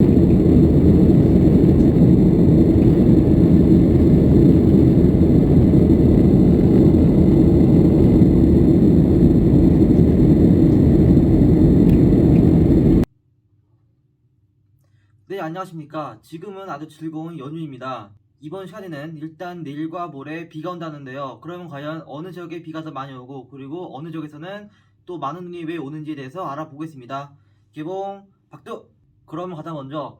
네, 안녕하십니까. 지금은 아주 즐거운 연휴입니다. 이번 시간에는 일단 내일과 모레 비가 온다는데요. 그러면 과연 어느 지역에 비가 더 많이 오고, 그리고 어느 지역에서는 또 많은 눈이 왜 오는지에 대해서 알아보겠습니다. 개봉 박두! 그러면 가장 먼저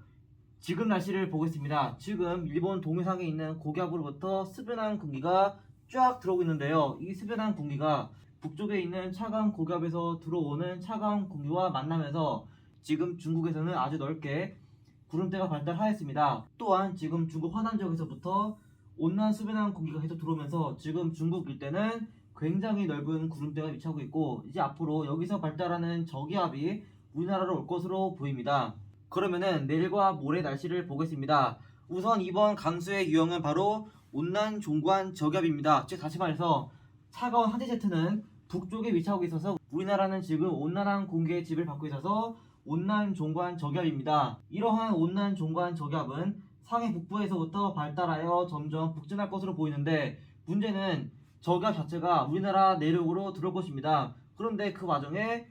지금 날씨를 보겠습니다. 지금 일본 동해상에 있는 고기압으로부터 스변한 공기가 쫙 들어오고 있는데요. 이 스변한 공기가 북쪽에 있는 차가운 고기압에서 들어오는 차가운 공기와 만나면서 지금 중국에서는 아주 넓게 구름대가 발달하였습니다. 또한 지금 중국 화난 지역에서부터 온난 수변한 공기가 계속 들어오면서 지금 중국 일대는 굉장히 넓은 구름대가 위치하고 있고, 이제 앞으로 여기서 발달하는 저기압이 우리나라로 올 것으로 보입니다. 그러면은 내일과 모레 날씨를 보겠습니다. 우선 이번 강수의 유형은 바로 온난 종관 저기압입니다. 즉 다시 말해서 차가운 한지제트는 북쪽에 위치하고 있어서 우리나라는 지금 온난한 공기의 지배를 받고 있어서 온난 종관 저기압입니다. 이러한 온난 종관 저기압은 상해 북부에서부터 발달하여 점점 북진할 것으로 보이는데, 문제는 저기압 자체가 우리나라 내륙으로 들어올 것입니다. 그런데 그 와중에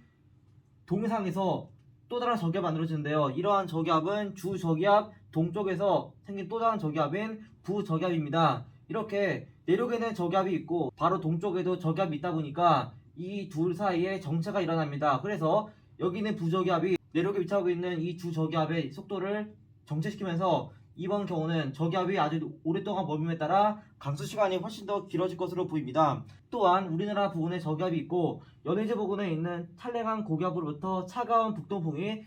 동해상에서 또 다른 저기압이 만들어지는데요. 이러한 저기압은 주저기압 동쪽에서 생긴 또 다른 저기압인 부저기압입니다. 이렇게 내륙에는 저기압이 있고 바로 동쪽에도 저기압이 있다 보니까 이 둘 사이에 정체가 일어납니다. 그래서 여기는 부저기압이 내륙에 위치하고 있는 이 주저기압의 속도를 정체시키면서 이번 경우는 저기압이 아주 오랫동안 머금에 따라 강수 시간이 훨씬 더 길어질 것으로 보입니다. 또한 우리나라 부근에 저기압이 있고 연해제 부근에 있는 찬랭한 고기압으로부터 차가운 북동풍이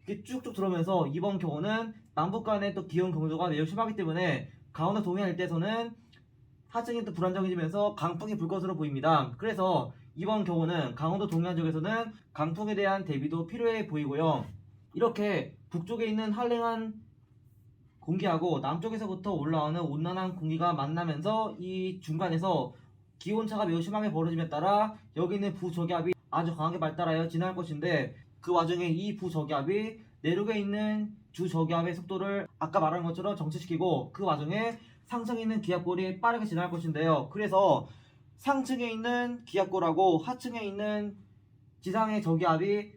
이렇게 쭉쭉 들어오면서 이번 경우는 남북 간의 또 기온 경도가 매우 심하기 때문에 강원도 동해안 일대에서는 하층이 또 불안정해지면서 강풍이 불 것으로 보입니다. 그래서 이번 경우는 강원도 동해안 지역에서는 강풍에 대한 대비도 필요해 보이고요. 이렇게 북쪽에 있는 한랭한 공기하고 남쪽에서부터 올라오는 온난한 공기가 만나면서 이 중간에서 기온차가 매우 심하게 벌어짐에 따라 여기 있는 부저기압이 아주 강하게 발달하여 진화할 것인데, 그 와중에 이 부저기압이 내륙에 있는 주저기압의 속도를 아까 말한 것처럼 정체시키고 그 와중에 상층에 있는 기압골이 빠르게 진화할 것인데요. 그래서 상층에 있는 기압골하고 하층에 있는 지상의 저기압이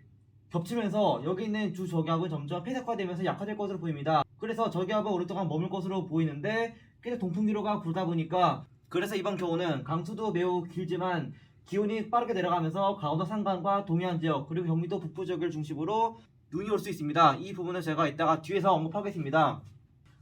겹치면서 여기 있는 주저기압은 점점 폐색화되면서 약화될 것으로 보입니다. 그래서 저기압은 오랫동안 머물 것으로 보이는데 계속 동풍기로가 불다 보니까, 그래서 이번 경우는 강수도 매우 길지만 기온이 빠르게 내려가면서 강원도 산간과 동해안 지역 그리고 경기도 북부 지역을 중심으로 눈이 올 수 있습니다. 이 부분은 제가 이따가 뒤에서 언급하겠습니다.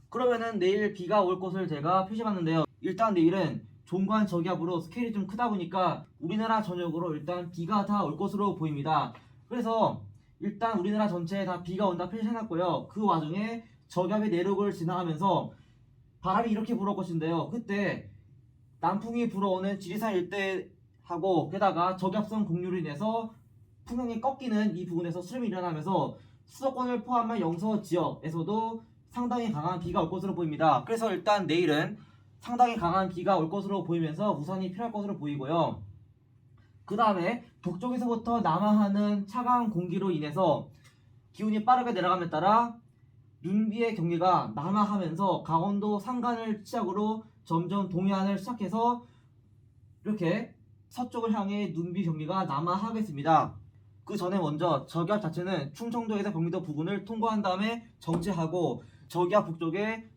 그러면은 내일 비가 올 것을 제가 표시해봤는데요. 일단 내일은 종관 저기압으로 스케일이 좀 크다 보니까 우리나라 전역으로 일단 비가 다 올 것으로 보입니다. 그래서 일단 우리나라 전체에 다 비가 온다 표시해놨고요. 그 와중에 저기압이 내륙을 지나가면서 바람이 이렇게 불어올 것인데요. 그때 남풍이 불어오는 지리산 일대하고 게다가 저기압성 공류로 인해서 풍경이 꺾이는 이 부분에서 수렴이 일어나면서 수도권을 포함한 영서 지역에서도 상당히 강한 비가 올 것으로 보입니다. 그래서 일단 내일은 상당히 강한 비가 올 것으로 보이면서 우산이 필요할 것으로 보이고요. 그 다음에 북쪽에서부터 남하하는 차가운 공기로 인해서 기온이 빠르게 내려감에 따라 눈비의 경계가 남하하면서 강원도 산간을 시작으로 점점 동해안을 시작해서 이렇게 서쪽을 향해 눈비 경계가 남하하겠습니다. 그 전에 먼저 저기압 자체는 충청도에서 경기도 부근을 통과한 다음에 정체하고, 저기압 북쪽에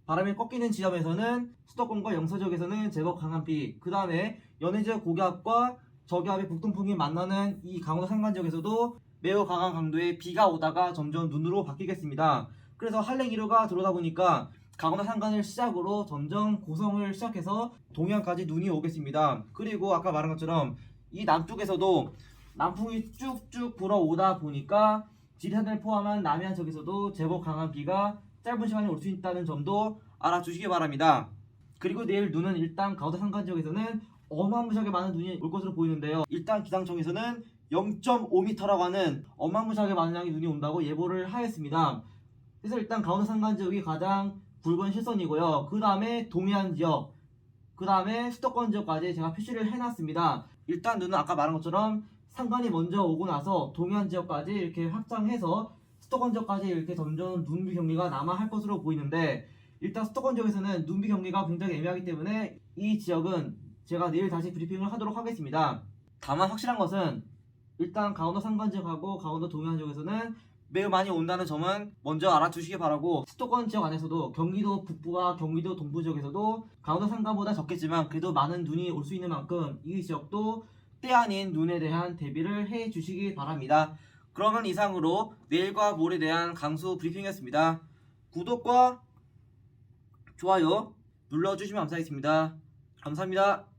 바람이 꺾이는 지점에서는 수도권과 영서 지역에서는 제법 강한 비, 그 다음에 연해제 고기압과 저기압의 북동풍이 만나는 이 강원도 산간 지역에서도 매우 강한 강도의 비가 오다가 점점 눈으로 바뀌겠습니다. 그래서 한랭 이류가 들어오다 보니까 강원도 산간을 시작으로 점점 고성을 시작해서 동해안까지 눈이 오겠습니다. 그리고 아까 말한 것처럼 이 남쪽에서도 남풍이 쭉쭉 불어오다 보니까 지리산을 포함한 남해안 지역에서도 제법 강한 비가 짧은 시간에 올 수 있다는 점도 알아주시기 바랍니다. 그리고 내일 눈은 일단 강원도 산간 지역에서는 어마무시하게 많은 눈이 올 것으로 보이는데요. 일단 기상청에서는 0.5m라고 하는 어마무시하게 많은 양의 눈이 온다고 예보를 하였습니다. 그래서 일단 강원도 산간 지역이 가장 굵은 실선이고요. 그 다음에 동해안 지역, 그 다음에 수도권 지역까지 제가 표시를 해놨습니다. 일단 눈은 아까 말한 것처럼 산간이 먼저 오고 나서 동해안 지역까지 이렇게 확장해서 수도권 지역까지 이렇게 점점 눈비 경기가 남아할 것으로 보이는데, 일단 수도권 지역에서는 눈비 경기가 굉장히 애매하기 때문에 이 지역은 제가 내일 다시 브리핑을 하도록 하겠습니다. 다만 확실한 것은 일단 강원도 산간 지역하고 강원도 동해안 지역에서는 매우 많이 온다는 점은 먼저 알아두시기 바라고, 수도권 지역 안에서도 경기도 북부와 경기도 동부 지역에서도 강원도 산간보다 적겠지만 그래도 많은 눈이 올 수 있는 만큼 이 지역도 때 아닌 눈에 대한 대비를 해 주시기 바랍니다. 그러면 이상으로 내일과 모레에 대한 강수 브리핑이었습니다. 구독과 좋아요 눌러주시면 감사하겠습니다. 감사합니다.